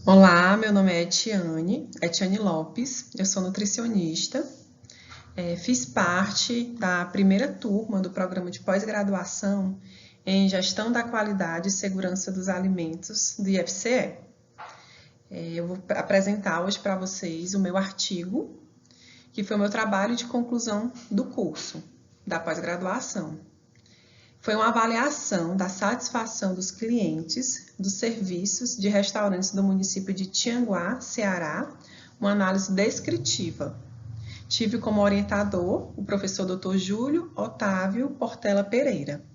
Olá, meu nome é Etiane Lopes, eu sou nutricionista, fiz parte da primeira turma do programa de pós-graduação em Gestão da Qualidade e Segurança dos Alimentos do IFCE. Eu vou apresentar hoje para vocês o meu artigo, que foi o meu trabalho de conclusão do curso da pós-graduação. Foi uma avaliação da satisfação dos clientes dos serviços de restaurantes do município de Tianguá, Ceará, uma análise descritiva. Tive como orientador o professor Dr. Júlio Otávio Portela Pereira.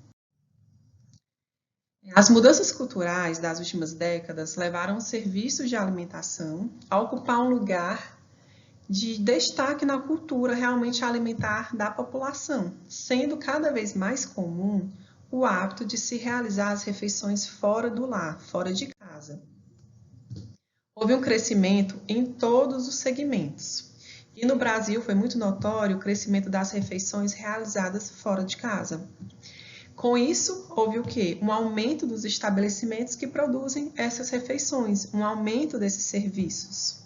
As mudanças culturais das últimas décadas levaram os serviços de alimentação a ocupar um lugar de destaque na cultura realmente alimentar da população, sendo cada vez mais comum o hábito de se realizar as refeições fora do lar, fora de casa. Houve um crescimento em todos os segmentos. E no Brasil foi muito notório o crescimento das refeições realizadas fora de casa. Com isso, houve o quê? Um aumento dos estabelecimentos que produzem essas refeições, um aumento desses serviços.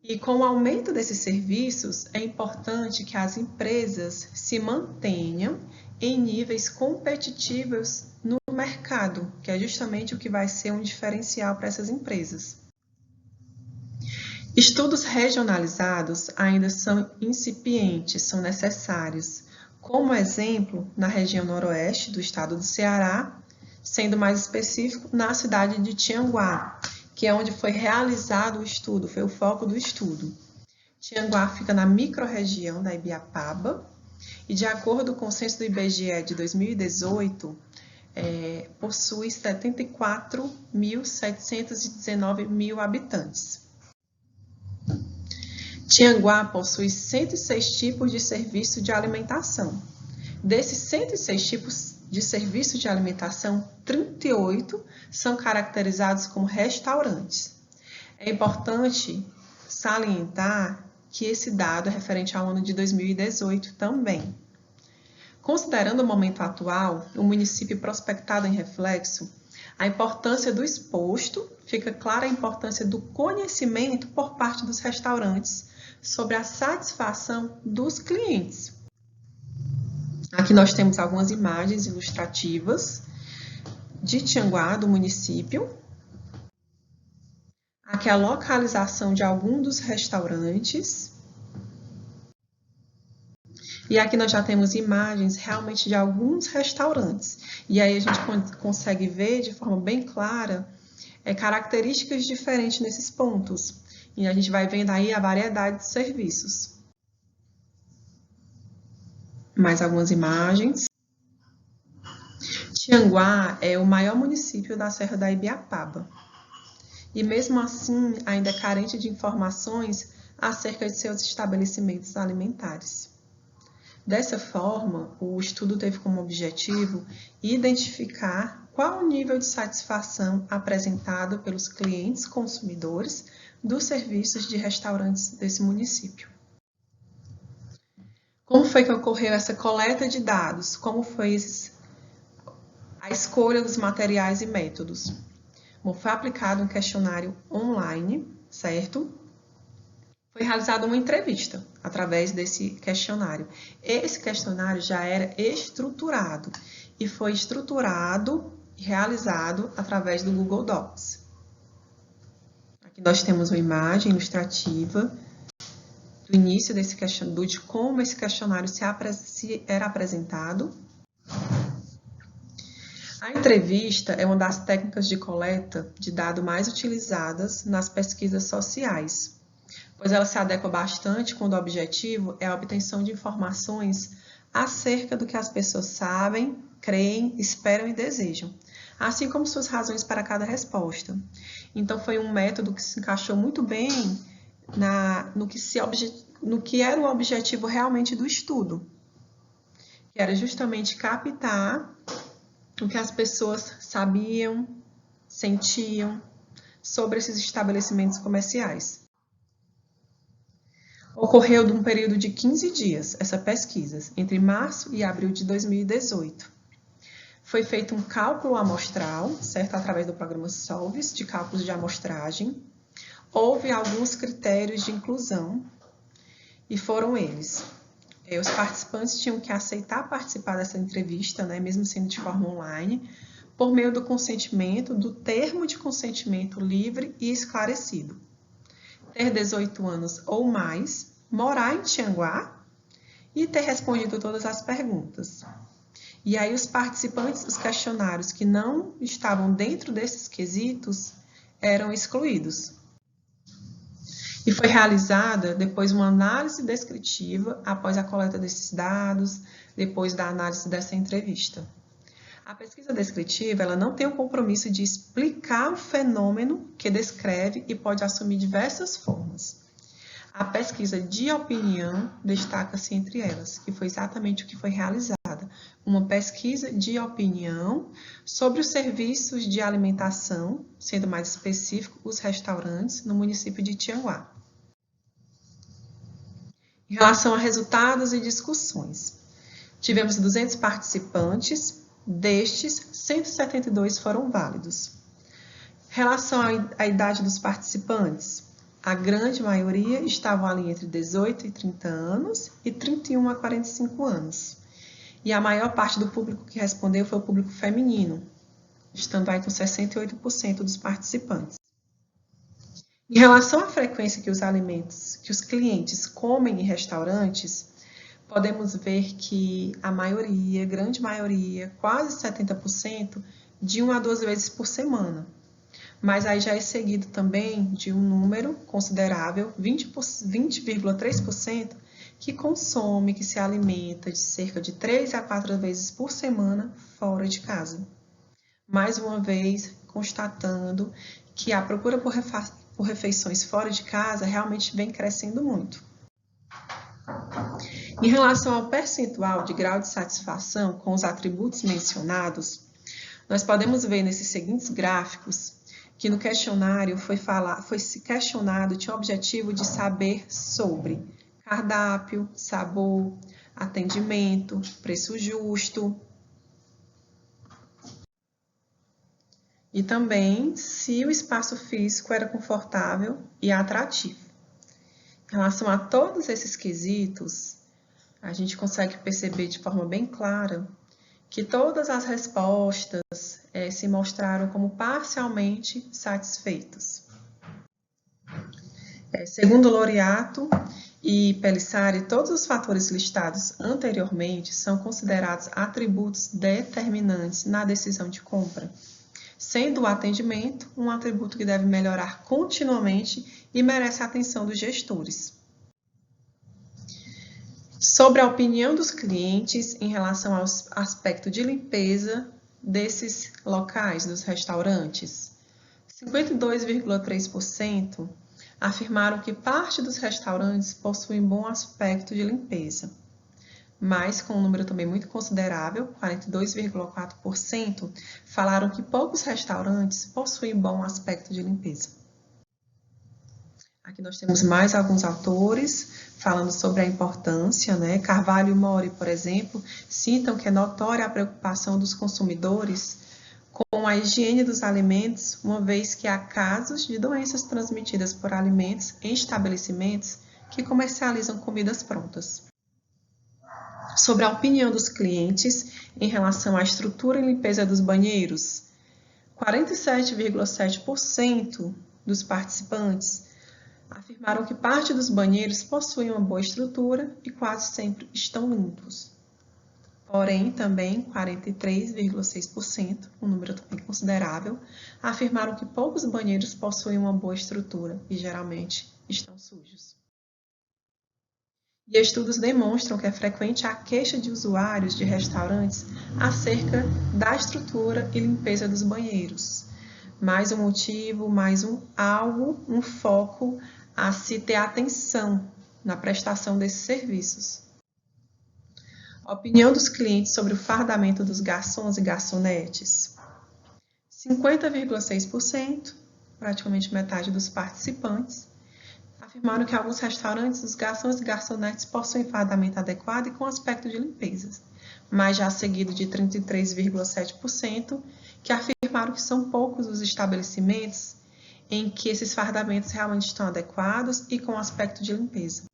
E com o aumento desses serviços, é importante que as empresas se mantenham em níveis competitivos no mercado, que é justamente o que vai ser um diferencial para essas empresas. Estudos regionalizados ainda são incipientes, são necessários. Como exemplo, na região noroeste do estado do Ceará, sendo mais específico, na cidade de Tianguá, que é onde foi realizado o estudo, foi o foco do estudo. Tianguá fica na microrregião da Ibiapaba e, de acordo com o censo do IBGE de 2018, possui 74.719 habitantes. Tianguá possui 106 tipos de serviço de alimentação. Desses 106 tipos de serviço de alimentação, 38 são caracterizados como restaurantes. É importante salientar que esse dado é referente ao ano de 2018 também. Considerando o momento atual, o município prospectado em reflexo, a importância do exposto, fica clara a importância do conhecimento por parte dos restaurantes sobre a satisfação dos clientes. Aqui nós temos algumas imagens ilustrativas de Tianguá, do município. Aqui a localização de alguns dos restaurantes. E aqui nós já temos imagens realmente de alguns restaurantes. E aí a gente consegue ver de forma bem clara características diferentes nesses pontos. E a gente vai vendo aí a variedade de serviços. Mais algumas imagens. Tianguá é o maior município da Serra da Ibiapaba. E mesmo assim, ainda é carente de informações acerca de seus estabelecimentos alimentares. Dessa forma, o estudo teve como objetivo identificar qual o nível de satisfação apresentado pelos clientes consumidores dos serviços de restaurantes desse município. Como foi que ocorreu essa coleta de dados? Como foi a escolha dos materiais e métodos? Bom, foi aplicado um questionário online, certo? Foi realizada uma entrevista através desse questionário. Esse questionário já era estruturado e foi estruturado e realizado através do Google Docs. Aqui nós temos uma imagem ilustrativa do início desse questionário, de como esse questionário era apresentado. A entrevista é uma das técnicas de coleta de dados mais utilizadas nas pesquisas sociais, pois ela se adequa bastante quando o objetivo é a obtenção de informações acerca do que as pessoas sabem, creem, esperam e desejam, assim como suas razões para cada resposta. Então, foi um método que se encaixou muito bem no que era o objetivo realmente do estudo, que era justamente captar o que as pessoas sabiam, sentiam sobre esses estabelecimentos comerciais. Ocorreu num período de 15 dias essa pesquisa, entre março e abril de 2018. Foi feito um cálculo amostral, certo? Através do programa Solves, de cálculos de amostragem. houve alguns critérios de inclusão e foram eles. Os participantes tinham que aceitar participar dessa entrevista, né, mesmo sendo de forma online, por meio do consentimento, do termo de consentimento livre e esclarecido. Ter 18 anos ou mais, morar em Tianguá e ter respondido todas as perguntas. E aí os participantes dos questionários que não estavam dentro desses quesitos eram excluídos. E foi realizada depois uma análise descritiva após a coleta desses dados, depois da análise dessa entrevista. A pesquisa descritiva ela não tem o compromisso de explicar o fenômeno que descreve e pode assumir diversas formas. A pesquisa de opinião destaca-se entre elas, que foi exatamente o que foi realizada. Uma pesquisa de opinião sobre os serviços de alimentação, sendo mais específico, os restaurantes no município de Tianguá. Em relação a resultados e discussões, tivemos 200 participantes, destes, 172 foram válidos. Em relação à idade dos participantes, a grande maioria estavam ali entre 18 e 30 anos e 31 a 45 anos. E a maior parte do público que respondeu foi o público feminino, estando aí com 68% dos participantes. Em relação à frequência que os clientes comem em restaurantes, podemos ver que a maioria, grande maioria, quase 70%, de 1 a 2 vezes por semana. Mas aí já é seguido também de um número considerável, 20,3%, que consome, que se alimenta de cerca de 3 a 4 vezes por semana fora de casa. Mais uma vez, constatando que a procura por refeições fora de casa realmente vem crescendo muito. Em relação ao percentual de grau de satisfação com os atributos mencionados, nós podemos ver nesses seguintes gráficos que no questionário foi questionado, tinha o objetivo de saber sobre cardápio, sabor, atendimento, preço justo e também se o espaço físico era confortável e atrativo. Em relação a todos esses quesitos, a gente consegue perceber de forma bem clara que todas as respostas se mostraram como parcialmente satisfeitos. Segundo Loriato e Pelissari, todos os fatores listados anteriormente são considerados atributos determinantes na decisão de compra, sendo o atendimento um atributo que deve melhorar continuamente e merece a atenção dos gestores. Sobre a opinião dos clientes em relação ao aspecto de limpeza desses locais, dos restaurantes, 52,3% afirmaram que parte dos restaurantes possuem bom aspecto de limpeza, mas com um número também muito considerável, 42,4%, falaram que poucos restaurantes possuem bom aspecto de limpeza. Aqui nós temos mais alguns autores falando sobre a importância, né? Carvalho e Mori, por exemplo, citam que é notória a preocupação dos consumidores com a higiene dos alimentos, uma vez que há casos de doenças transmitidas por alimentos em estabelecimentos que comercializam comidas prontas. Sobre a opinião dos clientes em relação à estrutura e limpeza dos banheiros, 47,7% dos participantes afirmaram que parte dos banheiros possuem uma boa estrutura e quase sempre estão limpos. Porém, também 43,6%, um número também considerável, afirmaram que poucos banheiros possuem uma boa estrutura e geralmente estão sujos. E estudos demonstram que é frequente a queixa de usuários de restaurantes acerca da estrutura e limpeza dos banheiros. Mais um motivo, um foco a se ter atenção na prestação desses serviços. A opinião dos clientes sobre o fardamento dos garçons e garçonetes. 50,6%, praticamente metade dos participantes, afirmaram que alguns restaurantes, os garçons e garçonetes possuem fardamento adequado e com aspecto de limpeza, mas já seguido de 33,7%, que afirmaram que são poucos os estabelecimentos em que esses fardamentos realmente estão adequados e com aspecto de limpeza.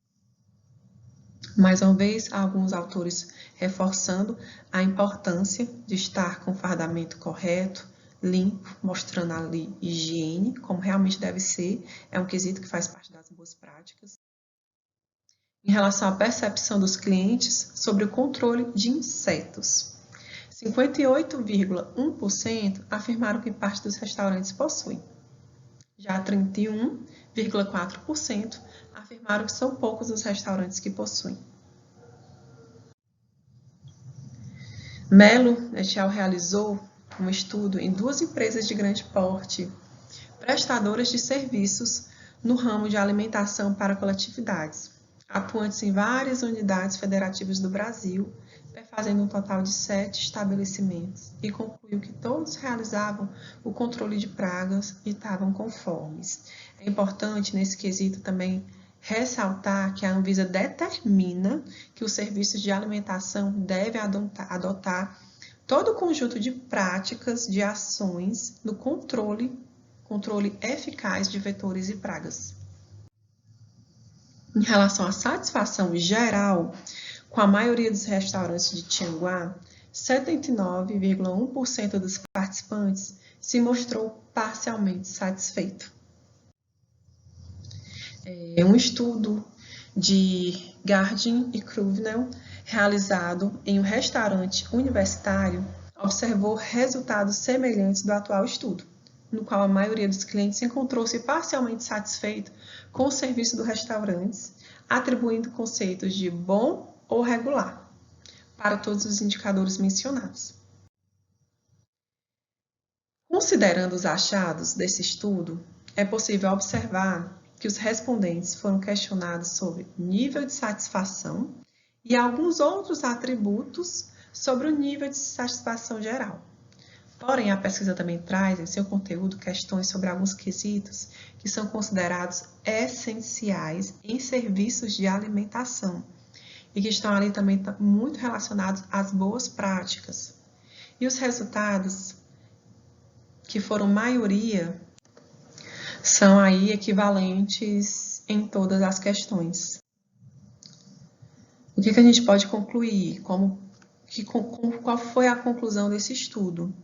Mais uma vez, alguns autores reforçando a importância de estar com o fardamento correto, limpo, mostrando ali higiene, como realmente deve ser, é um quesito que faz parte das boas práticas. Em relação à percepção dos clientes sobre o controle de insetos, 58,1% afirmaram que parte dos restaurantes possuem. Já 31,4% afirmaram que são poucos os restaurantes que possuem. Melo et al. Realizou um estudo em 2 empresas de grande porte, prestadoras de serviços no ramo de alimentação para coletividades, atuantes em várias unidades federativas do Brasil, fazendo um total de 7 estabelecimentos, e concluiu que todos realizavam o controle de pragas e estavam conformes. É importante nesse quesito também ressaltar que a Anvisa determina que os serviços de alimentação devem adotar todo o conjunto de práticas, de ações no controle eficaz de vetores e pragas. Em relação à satisfação geral, com a maioria dos restaurantes de Tianguá, 79,1% dos participantes se mostrou parcialmente satisfeito. Um estudo de Gardin e Cruvinel, realizado em um restaurante universitário, observou resultados semelhantes do atual estudo, no qual a maioria dos clientes encontrou-se parcialmente satisfeito com o serviço do restaurante, atribuindo conceitos de bom ou regular para todos os indicadores mencionados. Considerando os achados desse estudo, é possível observar que os respondentes foram questionados sobre nível de satisfação e alguns outros atributos sobre o nível de satisfação geral. Porém, a pesquisa também traz em seu conteúdo questões sobre alguns quesitos que são considerados essenciais em serviços de alimentação e que estão ali também muito relacionados às boas práticas. E os resultados, que foram maioria, são aí equivalentes em todas as questões. O que a gente pode concluir? Qual foi a conclusão desse estudo?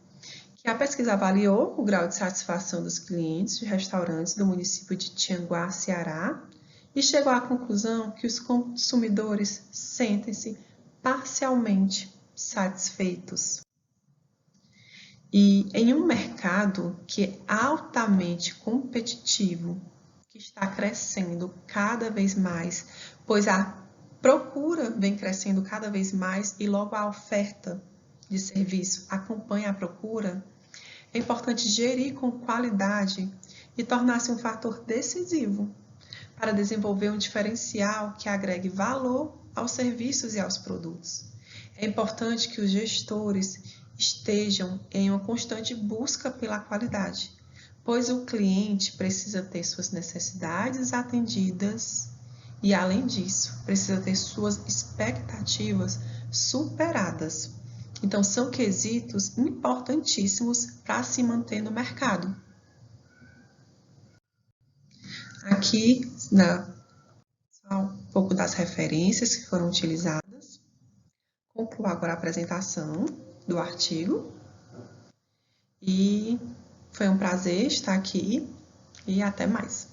Que a pesquisa avaliou o grau de satisfação dos clientes de restaurantes do município de Tianguá, Ceará, e chegou à conclusão que os consumidores sentem-se parcialmente satisfeitos. E em um mercado que é altamente competitivo, que está crescendo cada vez mais, pois a procura vem crescendo cada vez mais e logo a oferta de serviço acompanha a procura, é importante gerir com qualidade e tornar-se um fator decisivo para desenvolver um diferencial que agregue valor aos serviços e aos produtos. É importante que os gestores estejam em uma constante busca pela qualidade, pois o cliente precisa ter suas necessidades atendidas e, além disso, precisa ter suas expectativas superadas. Então, são quesitos importantíssimos para se manter no mercado. Aqui, um pouco das referências que foram utilizadas. Concluo agora a apresentação do artigo. E foi um prazer estar aqui e até mais.